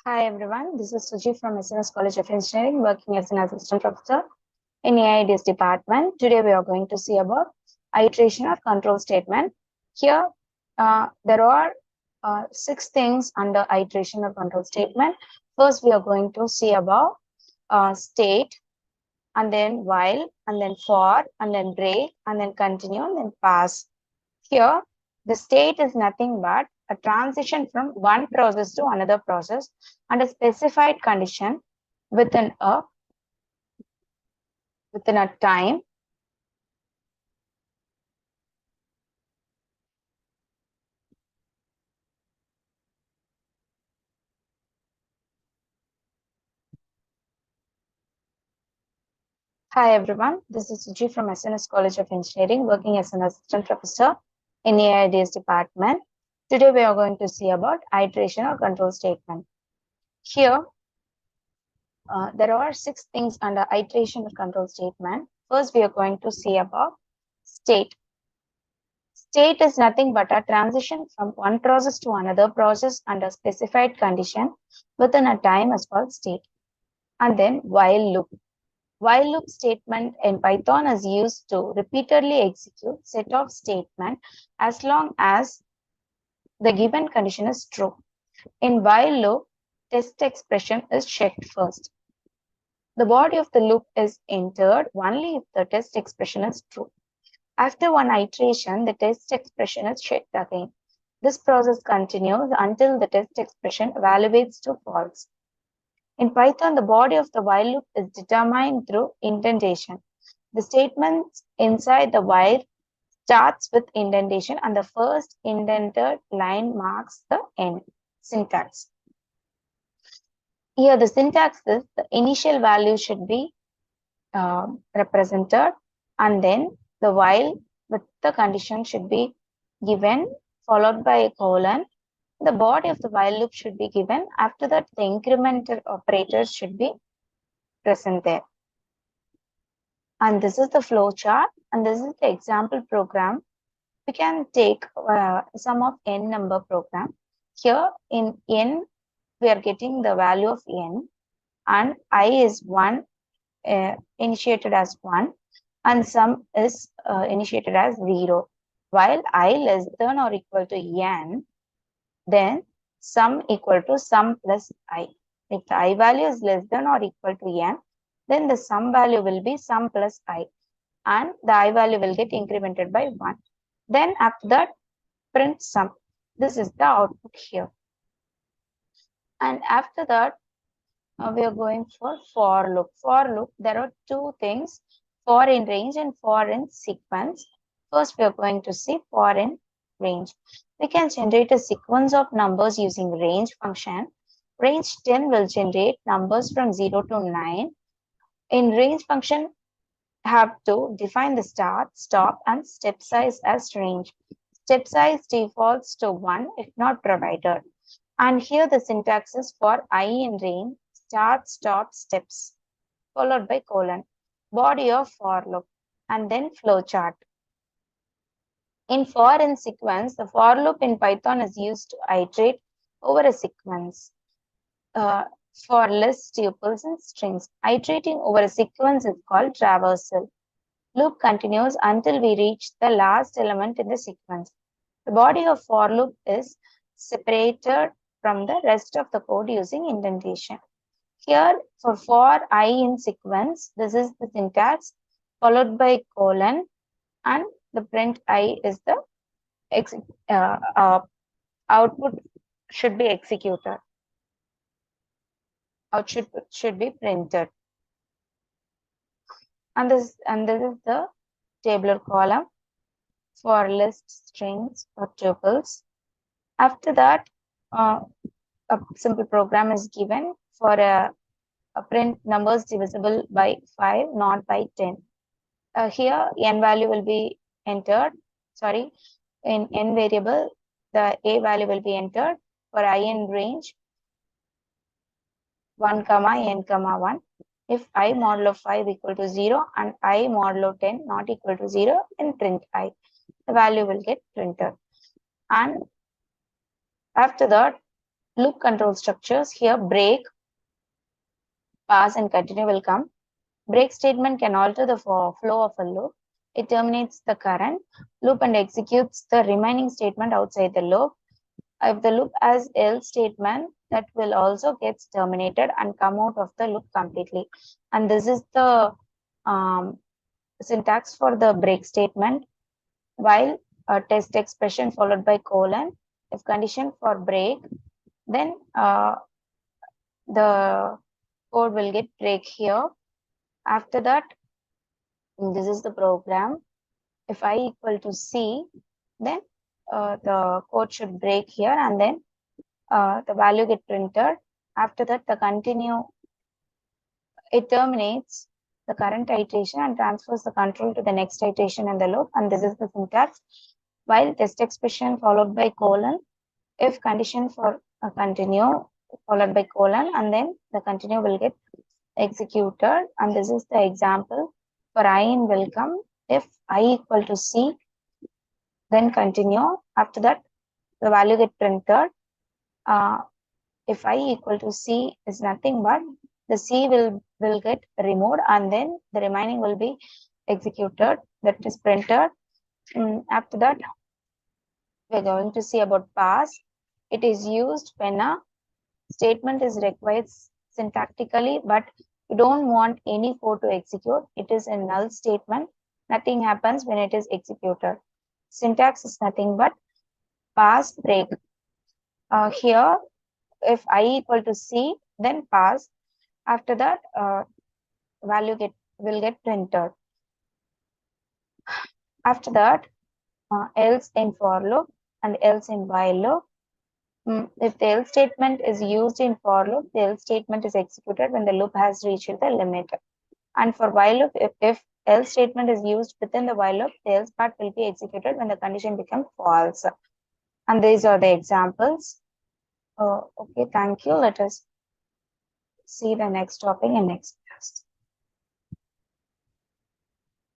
Hi everyone, this is Suje from SNS College of Engineering, working as an assistant professor in AI&DS department. Today we are going to see about iteration or control statement. Here there are 6 things under iteration or control statement. First we are going to see about state, and then while, and then for, and then break, and then continue, and then pass. Here the state is nothing but a transition from one process to another process under specified condition within a time. Hi everyone, this is Suje from SNS College of Engineering, working as an assistant professor in the AI&DS department. Today we are going to see about iteration or control statement. Here there are 6 things under iteration or control statement. First we are going to see about state. State is nothing but a transition from one process to another process under specified condition within a time is called state. And then while loop. While loop statement in Python is used to repeatedly execute set of statement as long as the given condition is true. In while loop, test expression is checked first. The body of the loop is entered only if the test expression is true. After one iteration, the test expression is checked again. This process continues until the test expression evaluates to false. In Python, the body of the while loop is determined through indentation. The statement inside the while starts with indentation, and the first indented line marks the end. Syntax. Here, the syntax is the initial value should be represented, and then the while with the condition should be given, followed by a colon. The body of the while loop should be given. After that, the incremental operators should be present there. And this is the flow chart, and this is the example program. We can take sum of n number program. Here in n, we are getting the value of n, and I is 1, initiated as 1, and sum is initiated as 0. While I less than or equal to n, then sum equal to sum plus I. If the I value is less than or equal to n, then the sum value will be sum plus I, and the I value will get incremented by 1. Then after that, print sum. This is the output here. And after that, we are going for loop. For loop, there are 2 things, for in range and for in sequence. First, we are going to see for in range. We can generate a sequence of numbers using range function. Range 10 will generate numbers from 0 to 9. In range function, have to define the start, stop, and step size as range. Step size defaults to 1 if not provided. And here the syntax is for I in range, start, stop, steps, followed by colon, body of for loop, and then flow chart. In for in sequence, the for loop in Python is used to iterate over a sequence for lists, tuples, and strings. Iterating over a sequence is called traversal. Loop continues until we reach the last element in the sequence. The body of for loop is separated from the rest of the code using indentation. Here for I in sequence, this is the syntax followed by colon, and the print I is the output should be executed. Output should be printed. And this is the tabular column for lists, strings, or tuples. After that, a simple program is given for a print numbers divisible by 5, not by 10. Here, n value will be entered. Sorry, in n variable, the a value will be entered for I in range 1, n, 1. If I modulo 5 equal to 0 and I modulo 10 not equal to 0, then print I. The value will get printed. And after that, loop control structures. Here break, pass and continue will come. Break statement can alter the flow of a loop. It terminates the current loop and executes the remaining statement outside the loop. If the loop has else statement, that will also get terminated and come out of the loop completely. And this is the syntax for the break statement. While a test expression followed by colon, if condition for break, then the code will get break here. After that, this is the program. If I equal to C, then the code should break here and then the value get printed. After that, the continue, it terminates the current iteration and transfers the control to the next iteration in the loop. And this is the syntax. While test expression followed by colon, if condition for continue followed by colon, and then the continue will get executed. And this is the example for I in welcome. If I equal to C, then continue. After that, the value get printed. If I equal to C is nothing but the C will get removed and then the remaining will be executed, that is printed. After that, we're going to see about pass. It is used when a statement is required syntactically, but you don't want any code to execute. It is a null statement. Nothing happens when it is executed. Syntax is nothing but pass break. Here, if I equal to C, then pass. After that, value will get printed. After that, else in for loop and else in while loop. If the else statement is used in for loop, the else statement is executed when the loop has reached the limit. And for while loop, if else statement is used within the while loop, the else part will be executed when the condition becomes false. And these are the examples. Okay, thank you. Let us see the next topic in next.